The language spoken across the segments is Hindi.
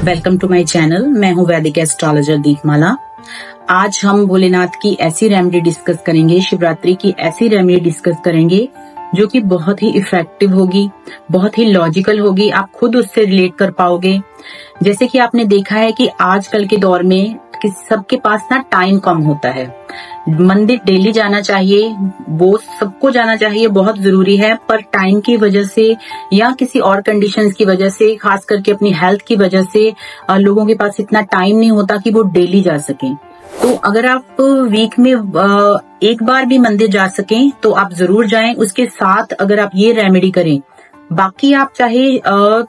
Welcome to my channel. मैं हूँ वैदिक एस्ट्रोलॉजर दीपमाला। आज हम भोलेनाथ की ऐसी रेमेडी डिस्कस करेंगे, शिवरात्रि की ऐसी रेमेडी डिस्कस करेंगे जो कि बहुत ही इफेक्टिव होगी, बहुत ही लॉजिकल होगी। आप खुद उससे रिलेट कर पाओगे। जैसे कि आपने देखा है कि आजकल के दौर में कि सबके पास ना टाइम कम होता है। मंदिर डेली जाना चाहिए, वो सबको जाना चाहिए, बहुत जरूरी है, पर टाइम की वजह से या किसी और कंडीशंस की वजह से, खास करके अपनी हेल्थ की वजह से लोगों के पास इतना टाइम नहीं होता कि वो डेली जा सकें। तो अगर आप वीक में एक बार भी मंदिर जा सकें तो आप जरूर जाएं। उसके साथ अगर आप ये रेमेडी करें, बाकी आप चाहे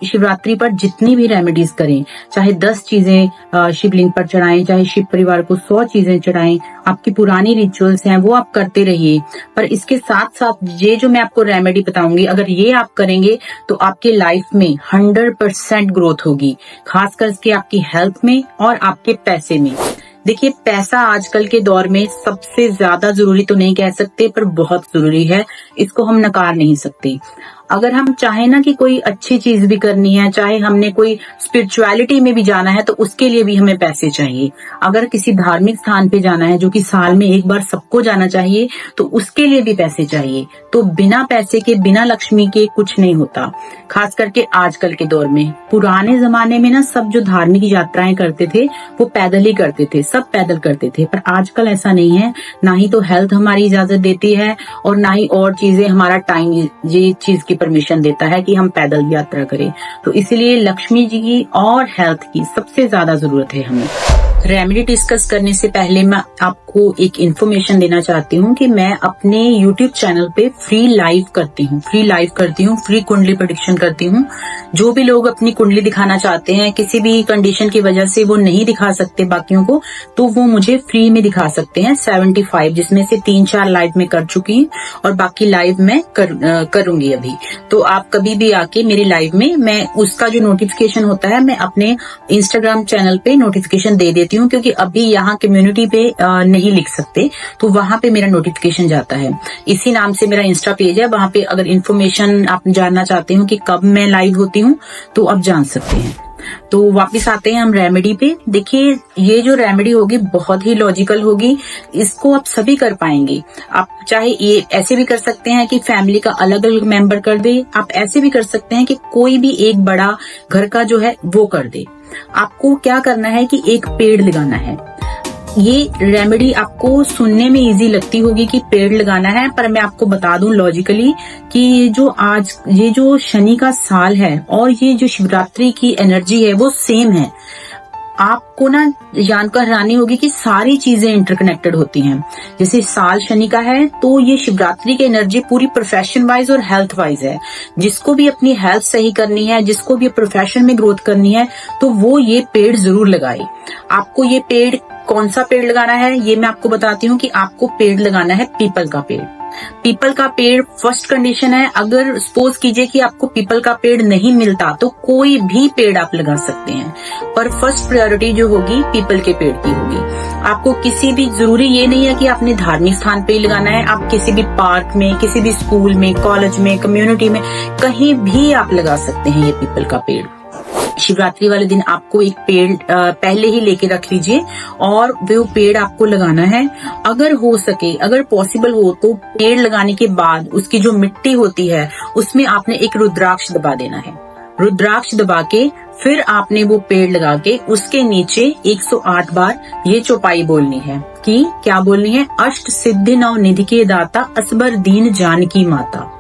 शिवरात्रि पर जितनी भी रेमेडीज करें, चाहे 10 चीजें शिवलिंग पर चढ़ाएं, चाहे शिव परिवार को 100 चीजें चढ़ाएं, आपकी पुरानी रिचुअल्स हैं वो आप करते रहिए। पर इसके साथ साथ ये जो मैं आपको रेमेडी बताऊंगी, अगर ये आप करेंगे तो आपके लाइफ में 100% ग्रोथ होगी, खास करके आपकी हेल्थ में और आपके पैसे में। देखिए, पैसा आजकल के दौर में सबसे ज्यादा जरूरी तो नहीं कह सकते, पर बहुत जरूरी है, इसको हम नकार नहीं सकते। अगर हम चाहे ना कि कोई अच्छी चीज भी करनी है, चाहे हमने कोई स्पिरिचुअलिटी में भी जाना है, तो उसके लिए भी हमें पैसे चाहिए। अगर किसी धार्मिक स्थान पे जाना है, जो कि साल में एक बार सबको जाना चाहिए, तो उसके लिए भी पैसे चाहिए। तो बिना पैसे के, बिना लक्ष्मी के कुछ नहीं होता, खास करके आजकल के दौर में। पुराने जमाने में ना सब जो धार्मिक यात्राएं करते थे वो पैदल ही करते थे, सब पैदल करते थे। पर आजकल ऐसा नहीं है, ना ही तो हेल्थ हमारी इजाजत देती है और ना ही और चीजें, हमारा टाइम ये चीज की परमिशन देता है कि हम पैदल यात्रा करें। तो इसलिए लक्ष्मी जी की और हेल्थ की सबसे ज्यादा जरूरत है हमें। रेमेडी डिस्कस करने से पहले मैं आपको एक इन्फॉर्मेशन देना चाहती हूँ कि मैं अपने YouTube चैनल पे फ्री लाइव करती हूँ, फ्री कुंडली प्रेडिक्शन करती हूँ। जो भी लोग अपनी कुंडली दिखाना चाहते हैं, किसी भी कंडीशन की वजह से वो नहीं दिखा सकते बाकियों को, तो वो मुझे फ्री में दिखा सकते हैं। 75, जिसमें से 3-4 लाइव में कर चुकी हूँ और बाकी लाइव में करूंगी अभी। तो आप कभी भी आके मेरी लाइव में, मैं उसका जो नोटिफिकेशन होता है मैं अपने इंस्टाग्राम चैनल पे नोटिफिकेशन दे देती हूँ, क्योंकि अभी यहाँ कम्युनिटी पे नहीं लिख सकते, तो वहां पे मेरा नोटिफिकेशन जाता है। इसी नाम से मेरा इंस्टा पेज है, वहां पे अगर इन्फॉर्मेशन आप जानना चाहते हो कि कब मैं लाइव होती हूँ तो आप जान सकते हैं। तो वापस आते हैं हम रेमेडी पे। देखिए, ये जो रेमेडी होगी बहुत ही लॉजिकल होगी, इसको आप सभी कर पाएंगे। आप चाहे ये ऐसे भी कर सकते हैं कि फैमिली का अलग अलग मेंबर कर दे, आप ऐसे भी कर सकते हैं कि कोई भी एक बड़ा घर का जो है वो कर दे। आपको क्या करना है कि एक पेड़ लगाना है। ये रेमेडी आपको सुनने में इजी लगती होगी कि पेड़ लगाना है, पर मैं आपको बता दूं लॉजिकली कि ये जो शनि का साल है और ये जो शिवरात्रि की एनर्जी है वो सेम है। आपको ना जानकर हैरानी होगी कि सारी चीजें इंटरकनेक्टेड होती हैं। जैसे साल शनि का है, तो ये शिवरात्रि की एनर्जी पूरी प्रोफेशन वाइज और हेल्थ वाइज है। जिसको भी अपनी हेल्थ सही करनी है, जिसको भी प्रोफेशन में ग्रोथ करनी है, तो वो ये पेड़ जरूर लगाए। आपको ये पेड़, कौन सा पेड़ लगाना है ये मैं आपको बताती हूँ कि आपको पेड़ लगाना है पीपल का पेड़। पीपल का पेड़ फर्स्ट कंडीशन है। अगर सपोज कीजिए कि आपको पीपल का पेड़ नहीं मिलता तो कोई भी पेड़ आप लगा सकते हैं, पर फर्स्ट प्रायोरिटी जो होगी पीपल के पेड़ की होगी। आपको किसी भी, जरूरी ये नहीं है कि आपने धार्मिक स्थान पे ही लगाना है, आप किसी भी पार्क में, किसी भी स्कूल में, कॉलेज में, कम्युनिटी में, कहीं भी आप लगा सकते हैं ये पीपल का पेड़। शिवरात्रि वाले दिन आपको एक पेड़ पहले ही लेके रख लीजिए और वो पेड़ आपको लगाना है। अगर हो सके, अगर पॉसिबल हो तो पेड़ लगाने के बाद उसकी जो मिट्टी होती है उसमें आपने एक रुद्राक्ष दबा देना है। रुद्राक्ष दबा के फिर आपने वो पेड़ लगा के उसके नीचे 108 बार ये चौपाई बोलनी है। कि क्या बोलनी है? अष्ट सिद्धि नव निधि के दाता, असबर दीन जानकी माता।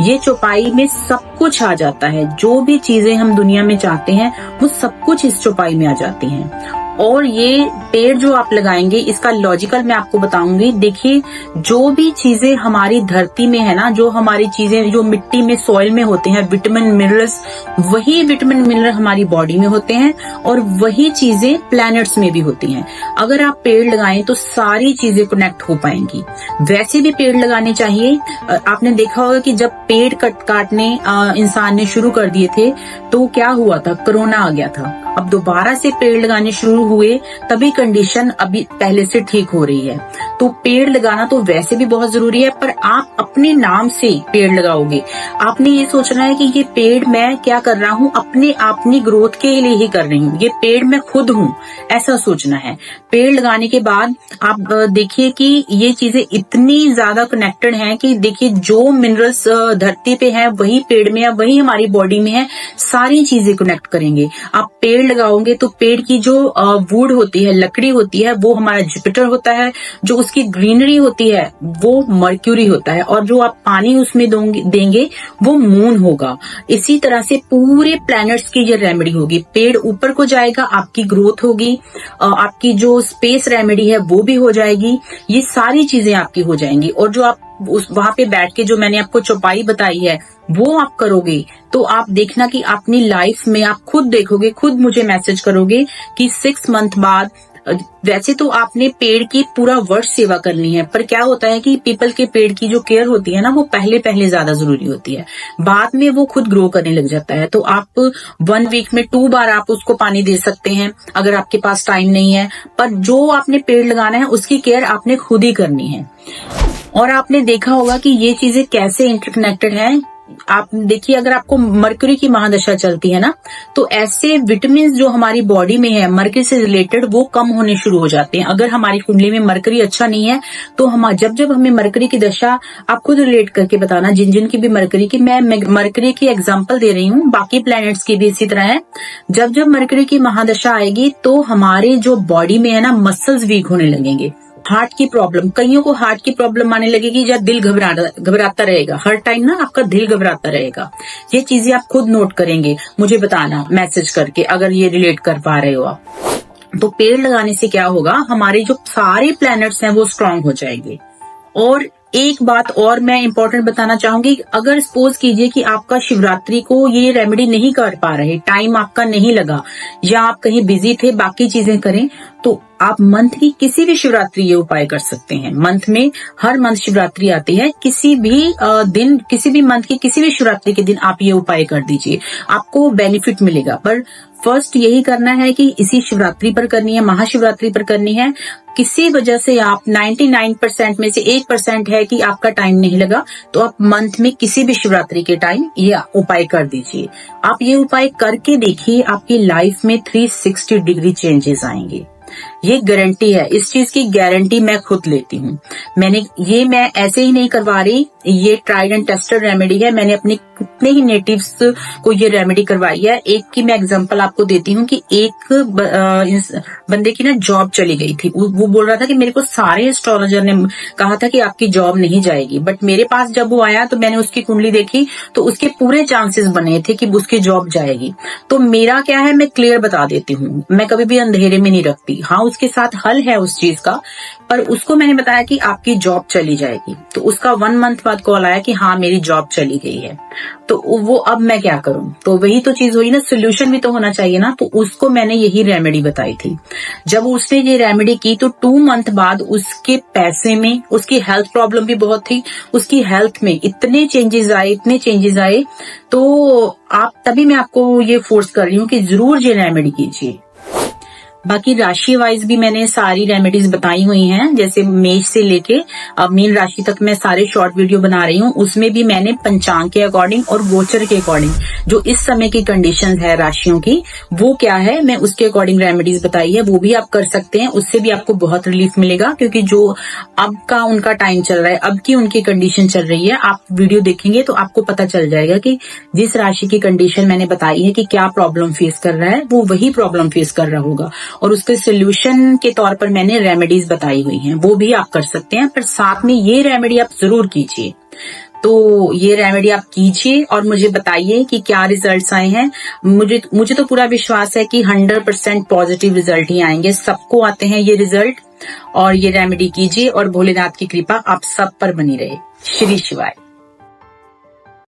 ये चौपाई में सब कुछ आ जाता है, जो भी चीजें हम दुनिया में चाहते हैं वो सब कुछ इस चौपाई में आ जाती हैं। और ये पेड़ जो आप लगाएंगे, इसका लॉजिकल मैं आपको बताऊंगी। देखिए, जो भी चीजें हमारी धरती में है ना, जो हमारी चीजें जो मिट्टी में, सॉइल में होते हैं, विटामिन मिनरल्स, वही विटामिन मिनरल हमारी बॉडी में होते हैं और वही चीजें प्लैनेट्स में भी होती हैं। अगर आप पेड़ लगाएं तो सारी चीजें कनेक्ट हो पाएंगी। वैसे भी पेड़ लगाने चाहिए। आपने देखा होगा कि जब पेड़ काटने इंसान ने शुरू कर दिए थे तो क्या हुआ था? कोरोना आ गया था। अब दोबारा से पेड़ लगाने शुरू हुए तभी कंडीशन अभी पहले से ठीक हो रही है। तो पेड़ लगाना तो वैसे भी बहुत जरूरी है, पर आप अपने नाम से पेड़ लगाओगे। आपने ये सोचना है कि ये पेड़ मैं क्या कर रहा हूँ, अपनी ग्रोथ के लिए ही कर रही हूँ, ये पेड़ मैं खुद हूँ, ऐसा सोचना है। पेड़ लगाने के बाद आप देखिए कि ये चीजें इतनी ज्यादा कनेक्टेड हैं कि देखिए जो मिनरल्स धरती पे है वही पेड़ में है, वही हमारी बॉडी में है, सारी चीजें कनेक्ट करेंगे। आप पेड़ लगाओगे तो पेड़ की जो वुड होती है, लकड़ी होती है, वो हमारा जुपिटर होता है, जो उसकी ग्रीनरी होती है वो मर्क्यूरी होता है, और जो आप पानी उसमें देंगे वो मून होगा। इसी तरह से पूरे प्लैनेट्स की ये रेमेडी होगी। पेड़ ऊपर को जाएगा, आपकी ग्रोथ होगी, आपकी जो स्पेस रेमेडी है वो भी हो जाएगी, ये सारी चीजें आपकी हो जाएंगी। और जो आप वहां पे बैठ के जो मैंने आपको चौपाई बताई है वो आप करोगे तो आप देखना कि अपनी लाइफ में आप खुद देखोगे, खुद मुझे मैसेज करोगे कि 6 मंथ बाद। वैसे तो आपने पेड़ की पूरा वर्ष सेवा करनी है, पर क्या होता है कि पीपल के पेड़ की जो केयर होती है ना वो पहले ज्यादा जरूरी होती है, बाद में वो खुद ग्रो करने लग जाता है। तो आप 1 वीक में 2 बार आप उसको पानी दे सकते हैं अगर आपके पास टाइम नहीं है, पर जो आपने पेड़ लगाना है उसकी केयर आपने खुद ही करनी है। और आपने देखा होगा कि ये चीजें कैसे इंटरकनेक्टेड हैं। आप देखिए, अगर आपको मरकरी की महादशा चलती है ना, तो ऐसे विटामिन जो हमारी बॉडी में है मरकरी से रिलेटेड वो कम होने शुरू हो जाते हैं। अगर हमारी कुंडली में मरकरी अच्छा नहीं है तो हम जब हमें मरकरी की दशा, आप खुद रिलेट करके बताना जिन की भी मरकरी की, मैं मरकरी की एग्जांपल दे रही हूँ, बाकी प्लैनेट्स की भी इसी तरह है। जब मरकरी की महादशा आएगी तो हमारे जो बॉडी में है ना मसल्स वीक होने लगेंगे। हार्ट की प्रॉब्लम, कईयों को हार्ट की प्रॉब्लम आने लगेगी या दिल घबराता रहेगा, हर टाइम ना आपका दिल घबराता रहेगा। ये चीजें आप खुद नोट करेंगे, मुझे बताना मैसेज करके अगर ये रिलेट कर पा रहे हो आप। तो पेड़ लगाने से क्या होगा, हमारे जो सारे प्लैनेट्स हैं वो स्ट्रांग हो जाएंगे। और एक बात और मैं इंपॉर्टेंट बताना चाहूंगी, अगर सपोज कीजिए कि आपका शिवरात्रि को ये रेमेडी नहीं कर पा रहे, टाइम आपका नहीं लगा या आप कहीं बिजी थे, बाकी चीजें करें, तो आप मंथ की किसी भी शिवरात्रि ये उपाय कर सकते हैं। मंथ में हर मंथ शिवरात्रि आती है, किसी भी दिन, किसी भी मंथ की किसी भी शिवरात्रि के दिन आप ये उपाय कर दीजिए, आपको बेनिफिट मिलेगा। पर फर्स्ट यही करना है कि इसी शिवरात्रि पर करनी है, महाशिवरात्रि पर करनी है। किसी वजह से आप 99% में से 1% है कि आपका टाइम नहीं लगा, तो आप मंथ में किसी भी शिवरात्रि के टाइम ये उपाय कर दीजिए। आप ये उपाय करके देखिए, आपकी लाइफ में 360 डिग्री चेंजेस आएंगे। ये गारंटी है, इस चीज की गारंटी मैं खुद लेती हूँ। मैं ऐसे ही नहीं करवा रही, ये ट्राइड एंड टेस्टेड रेमेडी है। मैंने अपने कितने ही नेटिव्स को ये रेमेडी करवाई है। एक की मैं एग्जांपल आपको देती हूँ कि एक बंदे की ना जॉब चली गई थी। वो बोल रहा था कि मेरे को सारे एस्ट्रोलॉजर ने कहा था कि आपकी जॉब नहीं जाएगी, बट मेरे पास जब वो आया तो मैंने उसकी कुंडली देखी तो उसके पूरे चांसेस बने थे कि उसकी जॉब जाएगी। तो मेरा क्या है, मैं क्लियर बता देती हूँ, मैं कभी भी अंधेरे में नहीं रखती। हाँ, उसके साथ हल है उस चीज का, पर उसको मैंने बताया कि आपकी जॉब चली जाएगी। तो उसका 1 मंथ बाद कॉल आया कि हाँ मेरी जॉब चली गई है। तो वो अब मैं क्या करूं, तो वही तो चीज हुई ना, सोल्यूशन भी तो होना चाहिए ना। तो उसको मैंने यही रेमेडी बताई थी। जब उसने ये रेमेडी की तो 2 मंथ बाद उसके पैसे में, उसकी हेल्थ प्रॉब्लम भी बहुत थी, उसकी हेल्थ में इतने चेंजेस आए। तो आप तभी मैं आपको ये फोर्स कर रही हूँ कि जरूर ये रेमेडी कीजिए। बाकी राशि वाइज भी मैंने सारी रेमेडीज बताई हुई हैं, जैसे मेष से लेके अब मीन राशि तक मैं सारे शॉर्ट वीडियो बना रही हूँ। उसमें भी मैंने पंचांग के अकॉर्डिंग और गोचर के अकॉर्डिंग जो इस समय की कंडीशंस है राशियों की, वो क्या है, मैं उसके अकॉर्डिंग रेमेडीज बताई है। वो भी आप कर सकते हैं, उससे भी आपको बहुत रिलीफ मिलेगा। क्योंकि जो अब का उनका टाइम चल रहा है, अब की उनकी कंडीशन चल रही है, आप वीडियो देखेंगे तो आपको पता चल जाएगा कि जिस राशि की कंडीशन मैंने बताई है कि क्या प्रॉब्लम फेस कर रहा है, वो वही प्रॉब्लम फेस कर रहा होगा। और उसके सोल्यूशन के तौर पर मैंने रेमेडीज बताई हुई हैं, वो भी आप कर सकते हैं। पर साथ में ये रेमेडी आप जरूर कीजिए। तो ये रेमेडी आप कीजिए और मुझे बताइए कि क्या रिजल्ट्स आए हैं। मुझे तो पूरा विश्वास है कि 100% पॉजिटिव रिजल्ट ही आएंगे। सबको आते हैं ये रिजल्ट। और ये रेमेडी कीजिए और भोलेनाथ की कृपा आप सब पर बनी रहे। श्री शिवाय।